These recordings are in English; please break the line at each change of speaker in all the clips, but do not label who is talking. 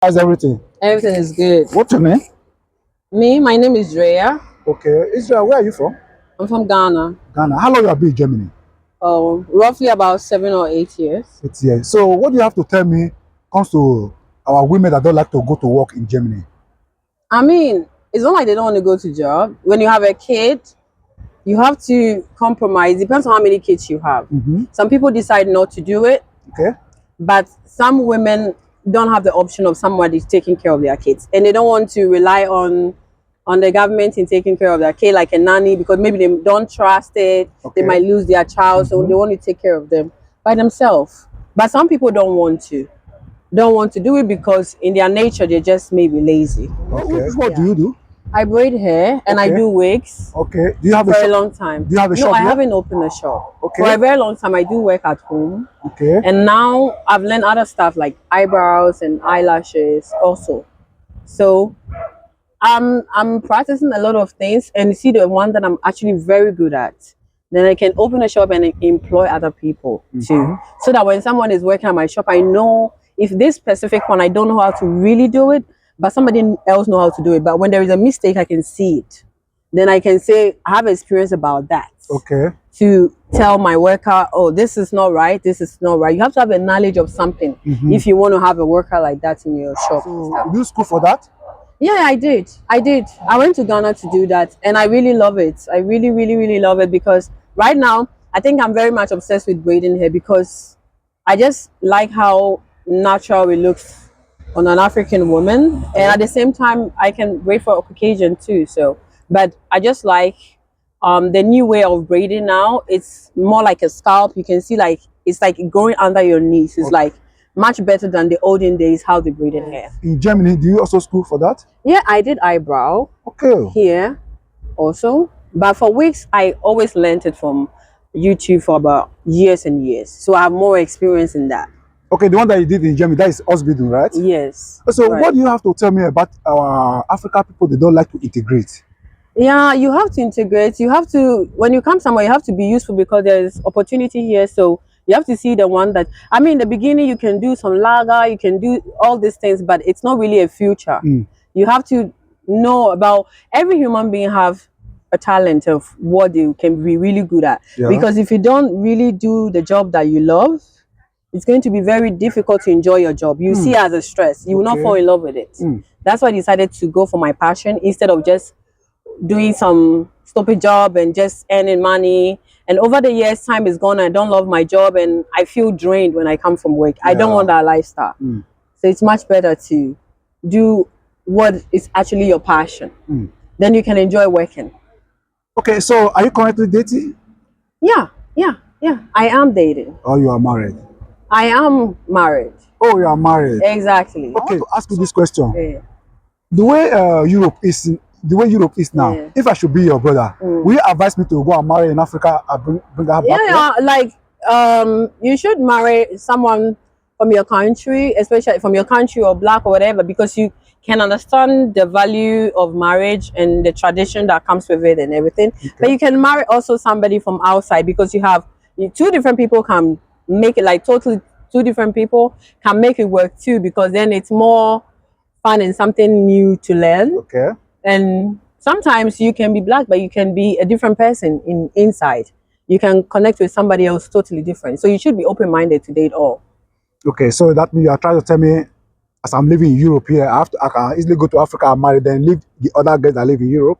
How's everything?
Everything is good.
What's your name?
My name is Drea.
Okay. Israel, where are you from?
I'm from Ghana.
Ghana. How long you have been in Germany?
Roughly about 7 or 8 years.
It's years. So what do you have to tell me comes to our women that don't like to go to work in Germany?
I mean, it's not like they don't want to go to job. When you have a kid, you have to compromise. Depends on how many kids you have. Some people decide not to do it,
Okay.
but some women don't have the option of somebody taking care of their kids, and they don't want to rely on the government in taking care of their kid like a nanny because maybe they don't trust it.
Okay.
They might lose their child, so they want to take care of them by themselves. But some people don't want to do it because in their nature they just may be lazy.
Okay. What do you do?
I braid hair and I
Okay.
do wigs
Okay. Do you have
for
a
a
shop?
long time.
Do you have a
No,
shop
I
here?
haven't opened a shop.
Okay.
For a very long time, I do work at home.
Okay.
And now I've learned other stuff like eyebrows and eyelashes also. So I'm practicing a lot of things, and you see the one that I'm actually very good at. Then I can open a shop and employ other people too. So that when someone is working at my shop, I know if this specific one I don't know how to really do it, but somebody else know how to do it. But when there is a mistake, I can see it. Then I can say I have experience about that
Okay.
to tell my worker, oh, this is not right, this is not right. You have to have a knowledge of something if you want to have a worker like that in your shop.
So you do school for that?
Yeah, I did. I went to Ghana to do that, and I really love it. I really, really, really love it because right now I think I'm very much obsessed with braiding hair because I just like how natural it looks on an African woman, and at the same time I can braid for occasion too. So, but I just like the new way of braiding now. It's more like a scalp. You can see like it's like going under your knees. It's like much better than the olden days how they braided hair.
In Germany, do you also school for that?
Yeah, I did eyebrow
Okay.
here also, but for wigs I always learned it from YouTube for about years and years, so I have more experience in that.
Okay, the one that you did in Germany, that is Osbidun, right?
Yes.
So
right.
what do you have to tell me about our African people they don't like to integrate?
Yeah, you have to integrate. You have to, when you come somewhere, you have to be useful because there's opportunity here. So you have to see the one that, I mean, in the beginning, you can do some lager, you can do all these things, but it's not really a future. You have to know about every human being have a talent of what they can be really good at.
Yeah.
Because if you don't really do the job that you love, it's going to be very difficult to enjoy your job. You see it as a stress. You will not fall in love with it. That's why I decided to go for my passion instead of just doing some stupid job and just earning money. And over the years, time is gone. I don't love my job and I feel drained when I come from work. I don't want that lifestyle. So it's much better to do what is actually your passion. Then you can enjoy working.
Okay, so are you currently dating
Yeah. I am dating.
or you are married?
I am married.
Oh, you are married.
Exactly.
Okay, to ask you this question.
Yeah.
The way Europe is now,
Yeah.
if I should be your brother, will you advise me to go and marry in Africa and bring her back here?
Yeah, like you should marry someone from your country, especially from your country or black or whatever, because you can understand the value of marriage and the tradition that comes with it and everything. But you can marry also somebody from outside because two different people can make it, like totally two different people can make it work too, because then it's more fun and something new to learn.
Okay.
And sometimes you can be black, but you can be a different person inside. You can connect with somebody else totally different. So you should be open-minded to date all.
Okay, so that means you are trying to tell me, as I'm living in Europe here, I can easily go to Africa and marry, then leave the other guys that live in Europe.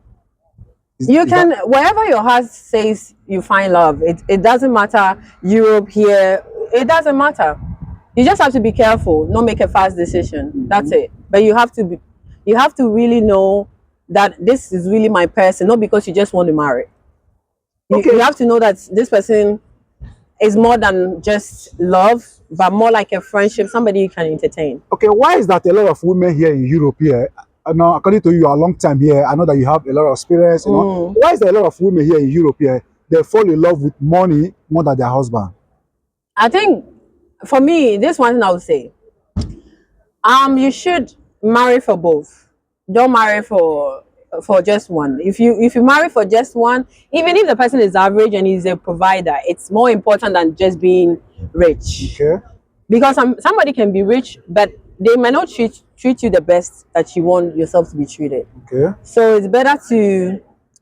You can, wherever your heart says you find love, it doesn't matter, Europe, here, it doesn't matter. You just have to be careful, not make a fast decision. That's it. But you have to really know that this is really my person, not because you just want to marry. You have to know that this person is more than just love, but more like a friendship, somebody you can entertain.
Okay, why is that a lot of women here in Europe here? Now, according to you, are a long time here. I know that you have a lot of experience. You know, why is there a lot of women here in Europe here? They fall in love with money more than their husband.
I think, for me, this one thing I would say, you should marry for both. Don't marry for just one. If you marry for just one, even if the person is average and is a provider, it's more important than just being rich.
Okay.
Because somebody can be rich, but they may not treat you the best that you want yourself to be treated.
Okay.
So it's better to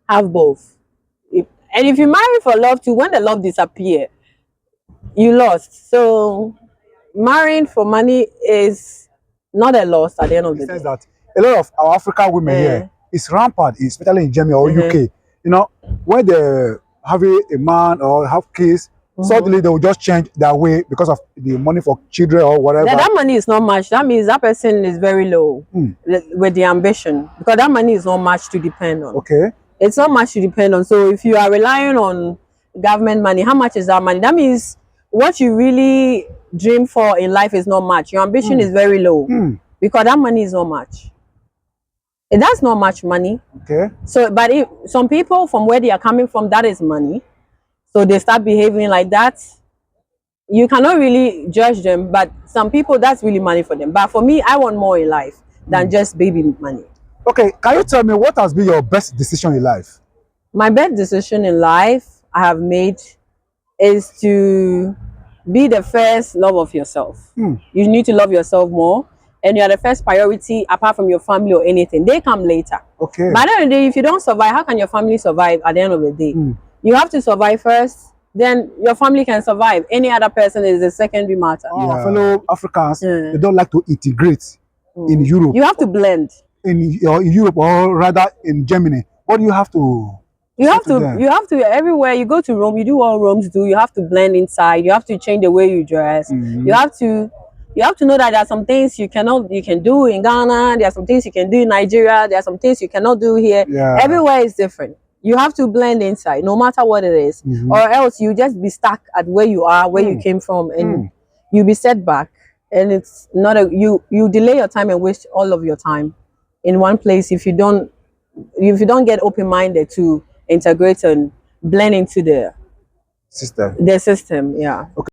have both. And if you marry for love too, when the love disappear, you lost. So marrying for money is not a loss at the end of
In
the
the sense
day.
that a lot of our African women
Yeah.
here is rampant, especially in Germany or UK. You know, when they have a man or have kids, suddenly they will just change their way because of the money for children or whatever.
That money is not much. That means that person is very low with the ambition, because that money is not much to depend on.
Okay.
It's not much to depend on. So if you are relying on government money, how much is that money? That means what you really dream for in life is not much. Your ambition is very low because that money is not much. That's not much money.
Okay.
So, but if some people from where they are coming from, that is money. So they start behaving like that. You cannot really judge them, but some people, that's really money for them. But for me, I want more in life than just baby money.
Okay, can you tell me what has been your best decision in life?
My best decision in life I have made is to be the first love of yourself. You need to love yourself more, and you are the first priority apart from your family or anything. They come later.
Okay.
By the end of the day, if you don't survive, how can your family survive at the end of the day? You have to survive first, then your family can survive. Any other person is a secondary matter.
Our fellow Africans,
Yeah.
they don't like to integrate in Europe.
You have to blend.
In Europe, or rather in Germany. What do you have to?
You have
to them?
you have to, everywhere you go to Rome, you do what Romans do. You have to blend inside. You have to change the way you dress. You have to know that there are some things you can do in Ghana. There are some things you can do in Nigeria. There are some things you cannot do here.
Yeah.
Everywhere is different. You have to blend inside, no matter what it is, or else you just be stuck at where you are, where you came from, and you be set back. And it's not you delay your time and waste all of your time in one place if you don't get open-minded to integrate and blend into the
Sister.
system. Yeah.
Okay.